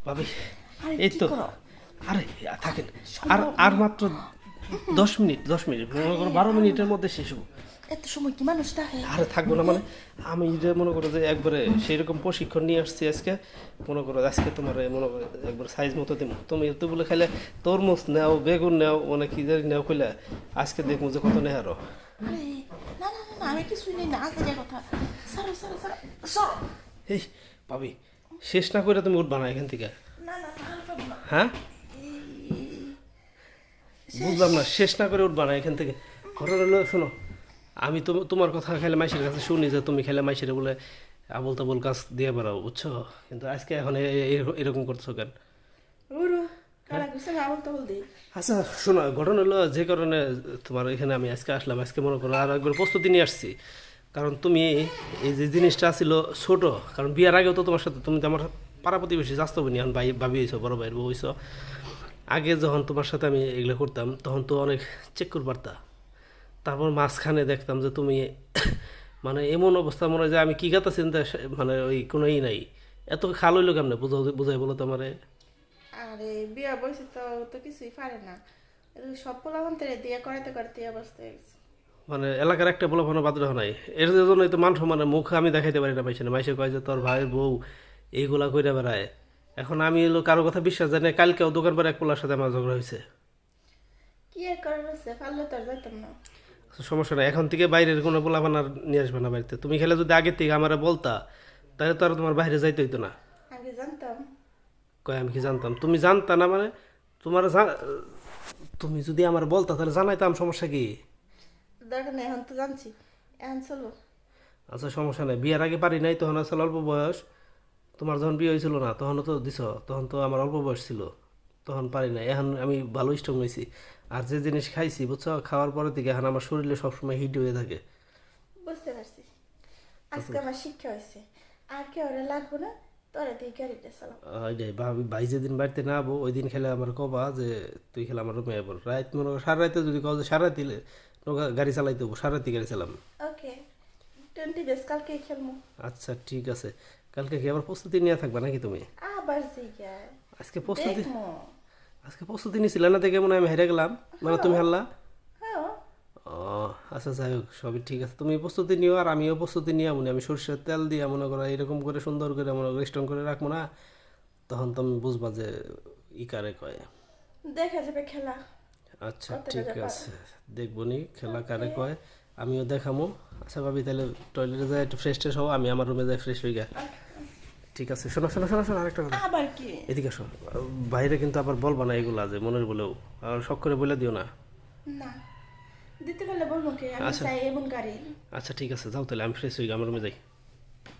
ভাবি এই তো, আরে থাকেন, আর আর মাত্র 10 মিনিট, 10 মিনিট, মনে করো 12 মিনিটের মধ্যে শেষ হবো। এত সময় কি মানুষ থাকে? আরে থাকবো না মানে, আমি যে মনে করো যে একবারে সেইরকম প্রশিক্ষণ নিয়ে আসছি আজকে। মনে করো আজকে তোমার মনে করো একবার সাইজ মতো দেবো। তুমি এত বলে খাইলে তরমুজ নেও, বেগুন নেও, মানে কি জানি নেও কইলে আজকে দেখবো যে কত নেই আরো। আরে না না না না, আমি কিছুই নেই না, আজের কথা। সরো সরো সরো সরো। এই ভাবি, শেষ না করে তুমি উঠবা না এখান থেকে? না না না, আর পাবো না। হ্যাঁ বুঝলাম না, শেষ না করে উঠবা না এখান থেকে? ঘটনা হলো শোনো, আমি তো তোমার কথা খেলে মাইশের কাছে শুনি যে তুমি খেলে মাইশের বলে আবল তাবল কাজ দিয়ে বেড়াও, বুঝছো? কিন্তু আজকে এখন এরকম করছো কেন? ওরো কালা গুছে না বলতে বলতে। আচ্ছা শোনো, ঘটনা হলো যে কারণে তোমার এখানে আমি আজকে আসলাম, আজকে মনে করো আর একবার প্রস্তুতি নিয়ে আসছি। কারণ তুমি এই যে জিনিসটা ছিল ছোট, কারণ বিয়ার আগেও তো তোমার সাথে, তুমি তো আমার পাড়া প্রতিবেশী স্বাস্থ্য বনি, এখন ভাবি হয়েছো, বড় ভাইয়ের বউ হয়েছো। আগে যখন তোমার সাথে আমি এগুলো করতাম তখন তো অনেক চেক করে পারতা। তারপর মাঝখানে দেখতাম যে তুমি মানে এমন অবস্থা মনে হয় যে আমি কী গাতা চিন্তা, মানে ওই কোনো নাই। এত খাল হইলো কেমনে বুঝাই বলো তো আমারে। আরে বিয়া বয়সে তো তো কিছুই পারে না, সব পোলাপান্তরে দিয়ে করাতে করাতে এই অবস্থা হয়ে গেছে। মানে এলাকার একটা বলে কোনো বাদ রাখা নাই, এর জন্যই তো মান সম্মানের মুখ আমি দেখাইতে পারি না মাইসে। মাইসে কয় যে তোর ভাইয়ের বউ এইগুলা কইরা বেড়ায়। এখন আমি এলো কারো কথা বিশ্বাস জানি না, কালকেও দোকান পরে এক পোলার সাথে আমার ঝগড়া হয়েছে। কি আর করার আছে, পারলে তো আর যাইতাম না। সমস্যা নাই, এখন থেকে বাইরের কোনো পোলাপান আর নিয়ে আসবে না বাড়িতে। তুমি খেলে যদি আগের থেকে আমারে বলতা তাহলে তো আর তোমার বাইরে যাইতে হইতো না। আগে জানতাম। কয় আমি কি জানতাম? তুমি জানতা না মানে, তোমার তুমি যদি আমার বলতা তাহলে জানাইতাম, সমস্যা কি? দরকার নেই, এখন তো জানছি, এখন চলো। আচ্ছা সমস্যা নাই, বিয়ের আগে পারি নাই, তখন আসলে অল্প বয়স। তোমার যখন বিয়ে হয়েছিল না তখনও তো দিছ, তখন তো আমার অল্প বয়স ছিল, তখন পারি নাই। এখন আমি ভালো স্ট্রং হয়েছি। আর যে জিনিস খাইছি বুঝছো, খাওয়ার পরে থেকে এখন আমার শরীরে সবসময় হিট হয়ে থাকে। বুঝতে পারছি, আজকে আমার শিক্ষা হয়েছে, আর কেউ ওরা লাগবো না, তোরা দিয়ে গাড়িটা চালাও। এটাই ভাবি, ভাই যেদিন বাড়িতে না আবো ওই দিন খেলে আমার কবা যে তুই খেলে আমার রুমে আবার রাত, মনে করো সারা রাতে যদি কও যে সারা রাত দিলে গাড়ি চালাইতে হবো, সারা রাতি গাড়ি চালাম। ওকে, 20 ডেজ কালকে খেলবো। আচ্ছা ঠিক আছে, কালকে কি আবার প্রস্তুতি নিয়ে থাকবা নাকি তুমি? আবার জিগায় আজকে প্রস্তুতি, দেখমো। আজকে প্রস্তুতি নিয়েছিল না দেখে মনে হয় আমি হেরে গেলাম, মানে তুমি হারলা। হ্যাঁ ও আচ্ছা যাই হোক, সবই ঠিক আছে, তুমি প্রস্তুতি নিও আর আমিও প্রস্তুতি নিয়ে মনে, আমি সরষের তেল দিয়ে মনে করো এরকম করে সুন্দর করে মনে করো স্ট্রং করে রাখবো না, তখন তুমি বুঝবা যে ই কারে কয়। দেখা যাবে খেলা। আচ্ছা কতটা ঠিক ব্যাপার। আছে, দেখবো নি খেলা কারে কয়, আমিও দেখামো। আচ্ছা ভাবি তাহলে টয়লেটে যাই একটু ফ্রেশ ট্রেশ হও, আমি আমার রুমে যাই ফ্রেশ হয়ে গা। ঠিক আছে, শোনো শোনো শোনো শোনো, আরেকটা কথা, আবার কি? এদিকে আসো। বাইরে কিন্তু আবার বলবা না এগুলা যে মনের বলেও, আর শখ করে বলে দিও না। না, দিতে পারলে বলবো কি, আমি আচ্ছা। চাই এমন গাড়ি। আচ্ছা ঠিক আছে, যাও তাহলে আমি ফ্রেশ হয়ে গা, আমার রুমে যাই।